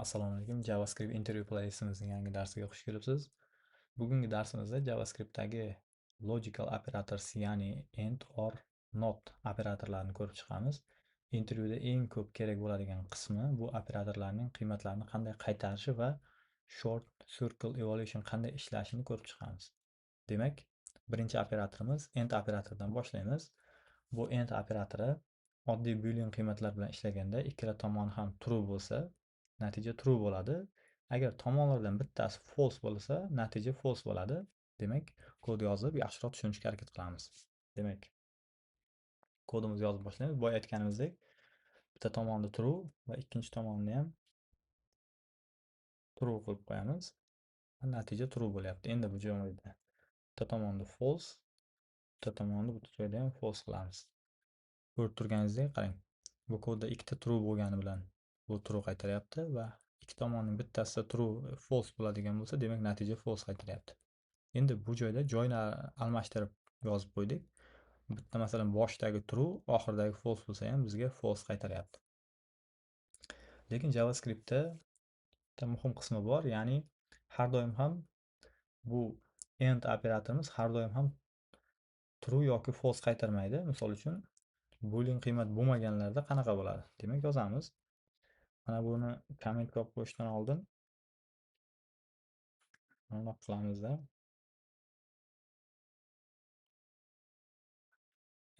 Assalomu alaykum. JavaScript interview playlistimizning yangi darsiga xush kelibsiz. Bugungi darsimizda JavaScriptdagi logical operators, ya'ni and or not operatorlarini ko'rib chiqamiz. Intervyuda eng ko'p kerak bo'ladigan qismi bu operatorlarning qiymatlarini qanday qaytarishi va short circle evaluation qanday ishlashini ko'rib chiqamiz. Demak, birinchi operatorimiz and operatordan boshlaymiz. Bu and operatori oddiy boolean qiymatlar bilan ishlaganda ikkala tomon ham true bo'lsa, natija true bo'ladi. Agar tomonlardan bittasi false bo'lsa, natija false bo'ladi. Demak, kod yozib yaxshiroq tushunishga harakat qilamiz. Demak, kodimizni yozib boshlaymiz. Boya aytganimizdek, bitta tomonni true va ikkinchi tomonni ham true qilib qo'yamiz. Natija true bo'lyapti. Endi bu joyda bitta tomonni false, bitta tomonni bu joyda ham false qilamiz. Ko'rib turganingizdek, qarang. Bu kodda ikkita true bo'lgani bilan bu true qaytaryapti va ikki tomonning bittasida true false bo'ladigan bo'lsa, demak natija false qaytaryapti. Endi bu joyda joyni almashtirib yozib qo'ydik. Bitta masalan boshdagi true, oxiridagi false bo'lsa ham bizga false qaytaryapti. Lekin JavaScriptda bitta muhim qismi bor, ya'ni har doim ham bu end operatorimiz har doim ham true yoki false qaytarmaydi. Misol uchun boolean qiymat bo'lmaganlarda qanaqa bo'ladi? Demak, yozamiz. Mana buni kommentga olib qo'yishdan oldin mana qilamizda.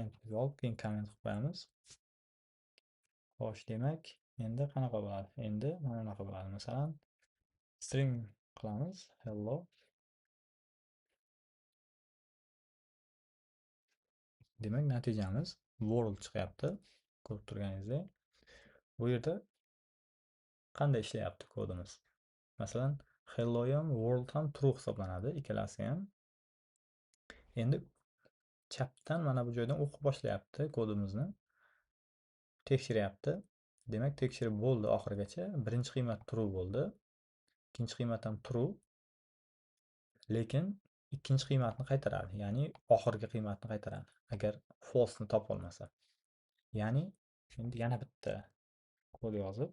Endi olib keyin komment qilib qo'yamiz. Xo'sh, demak, endi qanaqa bo'ladi? Endi mana bunaqa bo'ladi. Masalan, string qilamiz, hello. Demak, natijamiz world chiqyapti. Ko'rib turganingizdek. Bu yerda qanday ishlayapti kodimiz? Masalan, hello ham world ham true hisoblanadi, ikkalasi ham. Endi chapdan mana bu joydan o'qib boshlayapti kodimizni. Tekshiryapti. Demak, tekshirib bo'ldi oxirigacha. Birinchi qiymat true bo'ldi. Ikkinchi qiymat ham true. Lekin ikkinchi qiymatni qaytaradi, ya'ni oxirgi qiymatni qaytaradi agar false ni topa olmasa. Ya'ni endi yana bitta kod yozib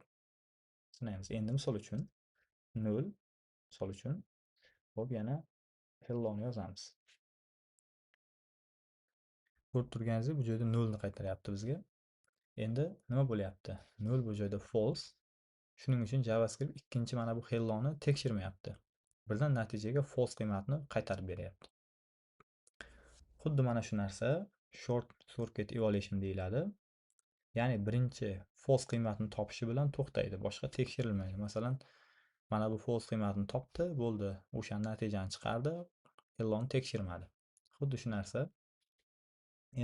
sinaymiz. Endi misol uchun 0, misol uchun, hop, yana hello ni yozamiz. Ko'rib turganingizdek, bu joyda 0 ni qaytaryapti bizga. Endi nima bo'lyapti? 0 bu joyda false. Shuning uchun JavaScript ikkinchi mana bu hello ni tekshirmayapti. Birdan natijaga false qiymatni qaytarib beryapti. Xuddi mana shu narsa short circuit evaluation deyiladi. Ya'ni birinchi false qiymatni topishi bilan to'xtaydi, boshqa tekshirilmaydi. Masalan, mana bu false qiymatni topdi, bo'ldi, o'sha natijani chiqardi, helloni tekshirmadi. Xuddi shu narsa.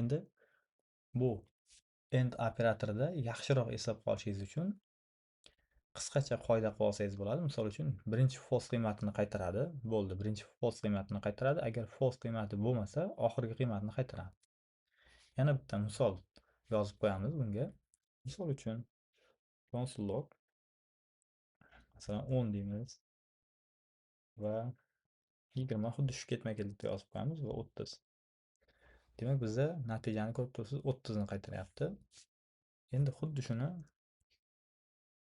Endi bu end operatorida yaxshiroq eslab qolishingiz uchun qisqacha qoida qilib olsangiz bo'ladi. Misol uchun, birinchi false qiymatini qaytaradi, bo'ldi, birinchi false qiymatini qaytaradi. Agar false qiymati bo'lmasa, oxirgi qiymatni qaytaradi. Yana bitta misol yozib qo'yamiz bunga. Misol uchun console log masalan 10 deymiz va 20 xuddi shu ketma-ketlikda yozib qo'yamiz va 30. Demak, bizda natijani ko'rib turibsiz, 30 ni qaytaryapti. Endi xuddi shuni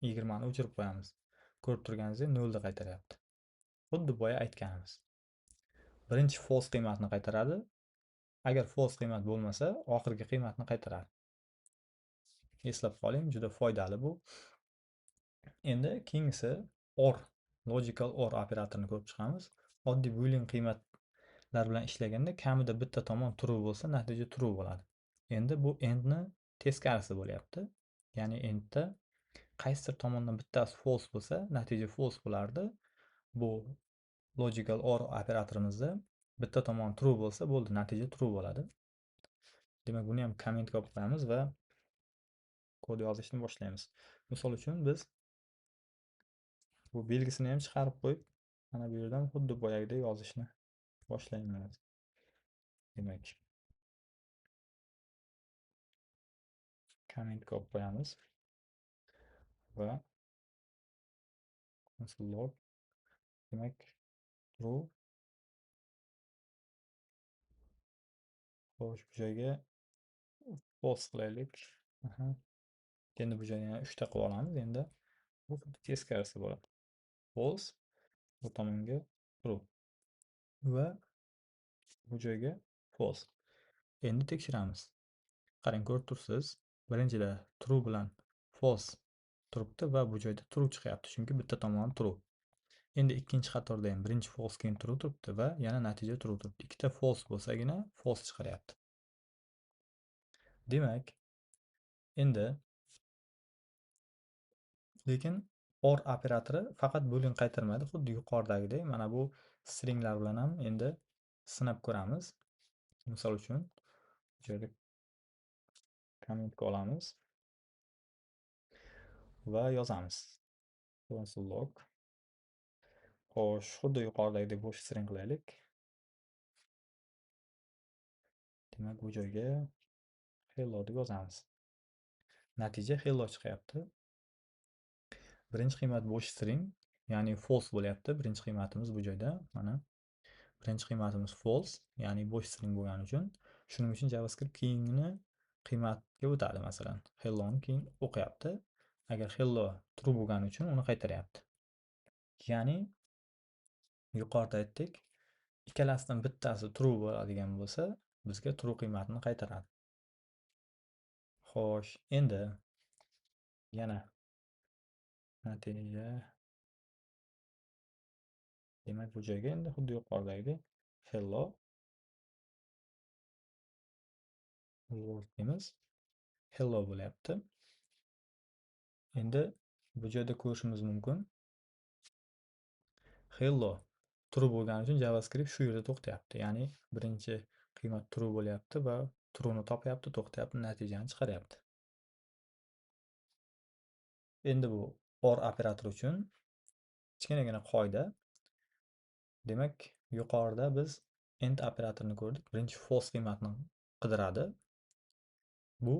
20 ni o'chirib qo'yamiz. Ko'rib turganingizdek 0 ni qaytaryapti. Xuddi boya aytganimiz. Birinchi false qiymatni qaytaradi. Agar false qiymat bo'lmasa, oxirgi qiymatni qaytaradi. Eslab qoling, juda foydali bu. Endi keyingisi or, logical or operatorini ko'rib chiqamiz. Oddiy boolean qiymatlar bilan ishlaganda kamida bitta tomon true bo'lsa, natija true bo'ladi. Endi bu endni teskarisi bo'lyapti. Ya'ni endda qaysidir tomondan bittasi false bo'lsa, natija false bo'lardi. Bu logical or operatorimizda bitta tomon true bo'lsa, bo'ldi, natija true bo'ladi. Demak, buni ham kommentga olib qo'yamiz va kod yozishni boshlaymiz. Misol uchun biz bu belgisini ham chiqarib qo'yib, mana bu yerdan xuddi boyagidek yozishni boshlaymiz. Demak, kommentga olib qo'yamiz va console log, demak, true. Xo'sh, bu joyga false qilaylik. Endi bu joyga 3 ta qilib olamiz. Endi Bu xuddi teskarisi bo'ladi. False bu tomonga true va bu joyga false. Endi tekshiramiz. Qarang, ko'rib tursiz. Birinchida true bilan false turibdi va bu joyda true chiqyapti, chunki bitta tomoni true. Endi ikkinchi qatorda ham birinchi false keyin true turibdi va yana natija true turibdi. Ikkita false bo'lsagina false chiqaryapti. Demak, endi lekin or operatori faqat boolean qaytarmaydi, xuddi yuqoridagidek. Mana bu stringlar bilan ham endi sinab ko'ramiz. Misol uchun bu yerda kommentga olamiz va yozamiz console log. Xo'sh, xuddi yuqoridagidek bo'sh string qilaylik. Demak, bu joyga hello deb yozamiz. Natija hello chiqyapti. Birinchi qiymat bo'sh string, ya'ni false bo'lyapti. Birinchi qiymatimiz bu joyda mana birinchi qiymatimiz false, ya'ni bo'sh string bo'lgani uchun. Shuning uchun JavaScript keyingi qiymatga o'tadi. Masalan, hello ni keyin o'qiyapti. Agar hello true bo'lgani uchun uni qaytaryapti. Ya'ni yuqorida aytdik, ikkalasidan bittasi true bo'ladigan bo'lsa, bizga true qiymatini qaytaradi. Xo'sh, endi yana natija. Demak, bu joyga endi xuddi yuqoridagidek hello world deymiz. Hello bo'lyapti. Endi bu joyda ko'rishimiz mumkin. Hello true bo'lgani uchun JavaScript shu yerda to'xtayapti. Ya'ni birinchi qiymat true bo'lyapti va true ni topyapti, to'xtayapti, natijani chiqaryapti. Endi bu or operatori uchun kichkinagina qoida. Demak, yuqorida biz end operatorini ko'rdik. Birinchi false qiymatni qidiradi. Bu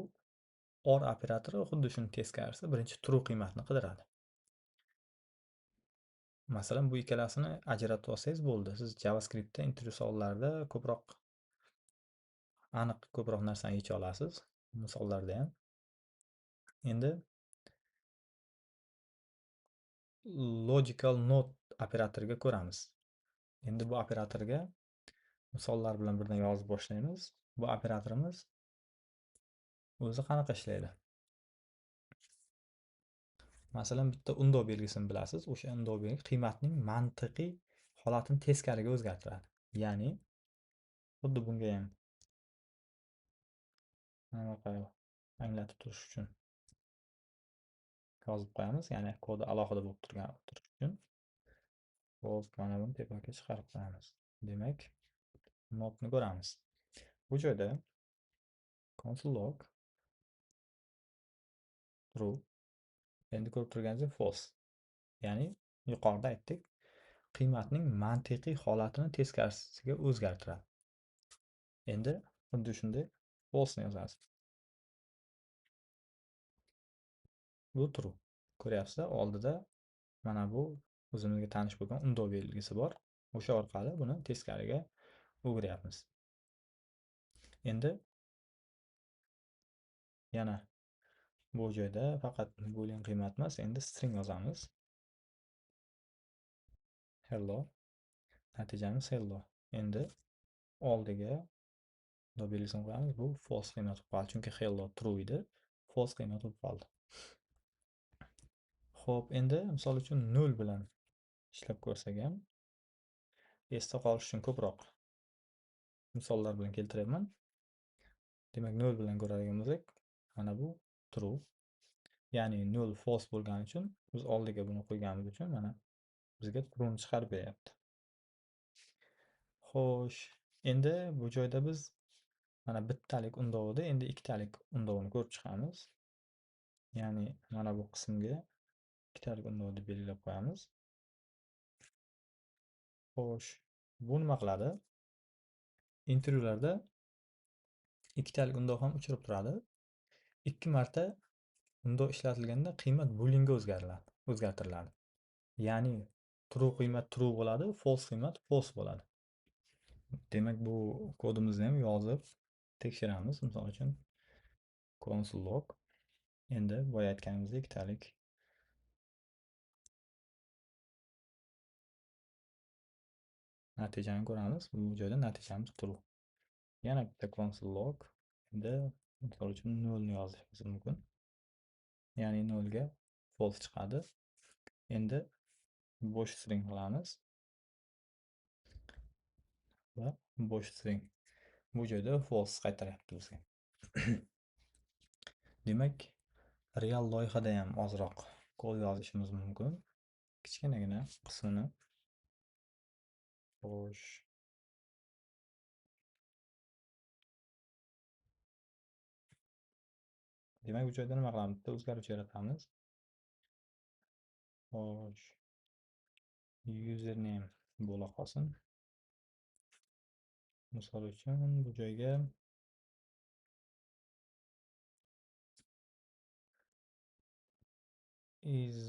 or operatori xuddi shuni teskarisi, birinchi true qiymatni qidiradi. Masalan, bu ikkalasini ajratib olsangiz bo'ldi. Siz JavaScriptda intervyu savollarida aniq ko'proq narsani yecha olasiz. Misollarda ham. Endi logical not operatoriga ko'ramiz. Endi bu operatorga misollar bilan birdan yozib boshlaymiz. Bu operatorimiz o'zi qanaqa ishlaydi? Masalan, bitta undov belgisini bilasiz. O'sha undov belgisi qiymatning mantiqiy holatini teskariga o'zgartiradi. Ya'ni xuddi bunga ham anaqa anglatib turish uchun yozib qo'yamiz. Ya'ni kodi alohida bo'lib turish uchun. Xo'p, mana buni tepaga chiqarib qo'yamiz. Demak, notni ko'ramiz. Bu joyda console log true. Endi ko'rib turganingizdek false. Ya'ni yuqorida aytdik, qiymatning mantiqiy holatini teskarisiga o'zgartiradi. Endi xuddi shunday false ni yozasiz. Bu true. Ko'ryapsizlar, oldida mana bu o'zimizga tanish bo'lgan undov belgisi bor. O'sha orqali buni teskariga o'giryapmiz. Endi yana bu joyda faqat boolean qiymat emas, endi string yozamiz. Hello. Natijamiz hello. Endi oldiga undov belgisini qo'yamiz. Bu false qiymat bo'lib qoldi, chunki hello true edi. False qiymat bo'lib qoldi. Xo'p, endi misol uchun 0 bilan ishlab ko'rsak ham esda qolish uchun ko'proq misollar bilan keltiryapman. Demak, 0 bilan ko'radigan bo'lsak, mana bu true. Ya'ni 0 false bo'lgani uchun biz oldiga buni qo'yganimiz uchun mana bizga true ni chiqarib beryapti. Xo'sh, endi bu joyda biz mana bittalik undovda endi ikkitalik undovni ko'rib chiqamiz. Ya'ni mana bu qismga ikkitalik undov deb belgilab qo'yamiz. Xo'sh, bu nima qiladi? Intervyularda ikkitalik undov ham uchrab turadi. 2 marta undov ishlatilganda qiymat booleanga o'zgartiriladi. Ya'ni true qiymat true bo'ladi, false qiymat false bo'ladi. Demak, bu kodimizni ham yozib tekshiramiz. Misol uchun console log. Endi boya aytganimizdek ikkitalik natijani ko'ramiz. Bu joyda natijamiz true. Yana bitta console log. Endi misol uchun 0 ni yozishimiz mumkin. Ya'ni 0 ga false chiqadi. Endi bo'sh string qilamiz va bo'sh string bu joyda false qaytaryapti bizga. Demak, real loyihada ham ozroq kod yozishimiz mumkin. Kichkinagina qismini xo'sh. Demak, bu joyda nima qilamiz? Bitta o'zgaruvchi yaratamiz. Xo'sh. Username bo'la qolsin. Misol uchun bu joyga is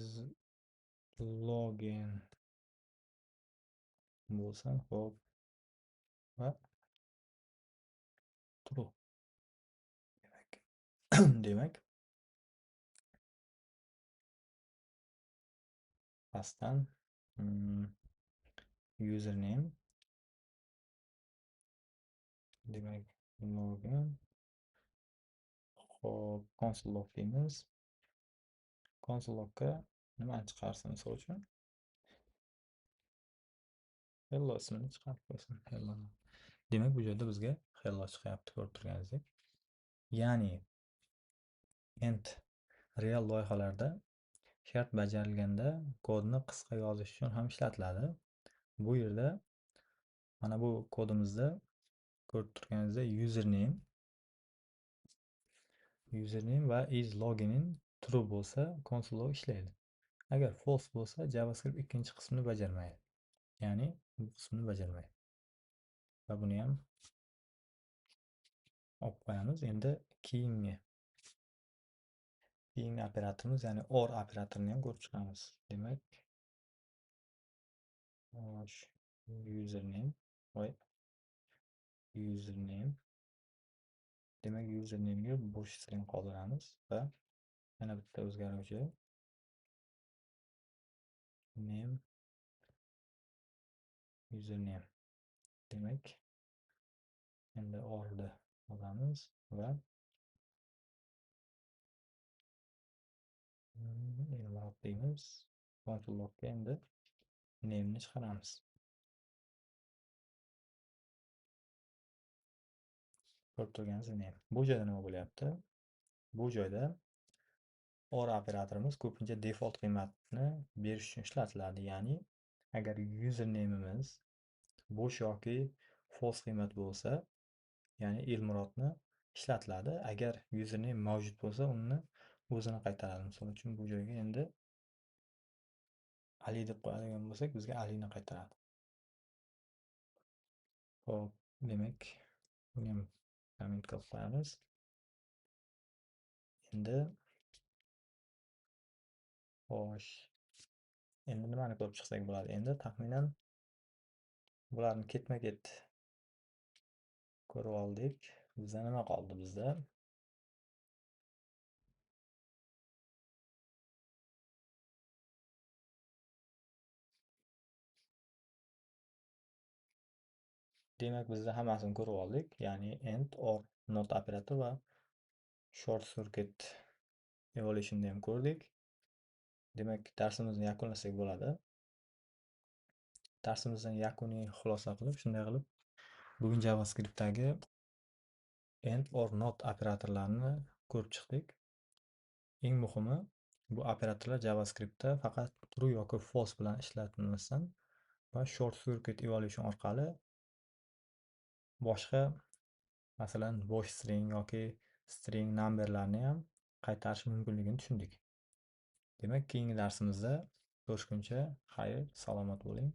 login bo'lsa, xo'p, va true. Demak, pastdan username, demak login, xo'p, console log deymiz. Console logga nimani chiqarsin misol uchun? Hello ismini chiqarib qo'ysin. Hello. Demak, bu yerda bizga hello chiqyapti, ko'rib turganingizdek. Ya'ni endi real loyihalarda shart bajarilganda kodni qisqa yozish uchun ham ishlatiladi. Bu yerda mana bu kodimizda ko'rib turganingizdek username va is login true bo'lsa console log ishlaydi. Agar false bo'lsa JavaScript ikkinchi qismini bajarmaydi. Ya'ni bu qismini bajarmaydi. Va buni ham olib qo'yamiz. Endi keyingi operatorimiz, ya'ni or operatorini ham ko'rib chiqamiz. Demak, username, demak username'ga bo'sh string qoldiramiz va yana bitta o'zgaruvchi name username. Demak, endi orni olamiz va e'lon deymiz. Console logga endi name'ni chiqaramiz. Ko'rib turganingiz name. Bu joyda nima bo'lyapti? Bu joyda or operatorimiz ko'pincha default qiymatni berish uchun ishlatiladi. Ya'ni agar username'imiz bo'sh yoki false qiymat bo'lsa, ya'ni Elmurodni ishlatiladi. Agar username mavjud bo'lsa, uni o'zini qaytaradi. Misol uchun bu joyga endi Ali deb qo'yadigan bo'lsak, bizga Alini qaytaradi. Xo'p, demak, buni ham comment qilib qo'yamiz. Endi xo'sh. Endi nimani ko'rib chiqsak bo'ladi? Endi taxminan bularni ketma-ket ko'rib oldik. Bizda nima qoldi bizda? Demak, bizda hammasini ko'rib oldik. Ya'ni and, or, not operator va short circuit evolution'ni ham ko'rdik. Demak, darsimizni yakunlasak bo'ladi. Darsimizdan yakuniy xulosa qilib, shunday qilib, bugun JavaScript'dagi and or not operatorlarini ko'rib chiqdik. Eng muhimi, bu operatorlar JavaScript'da faqat true yoki false bilan ishlatilmasdan va short circuit evolution orqali boshqa, masalan, bo'sh string yoki string numberlarni ham qaytarish mumkinligini tushundik. Demak, keyingi darsimizda ko'rishguncha xayr, salomat bo'ling.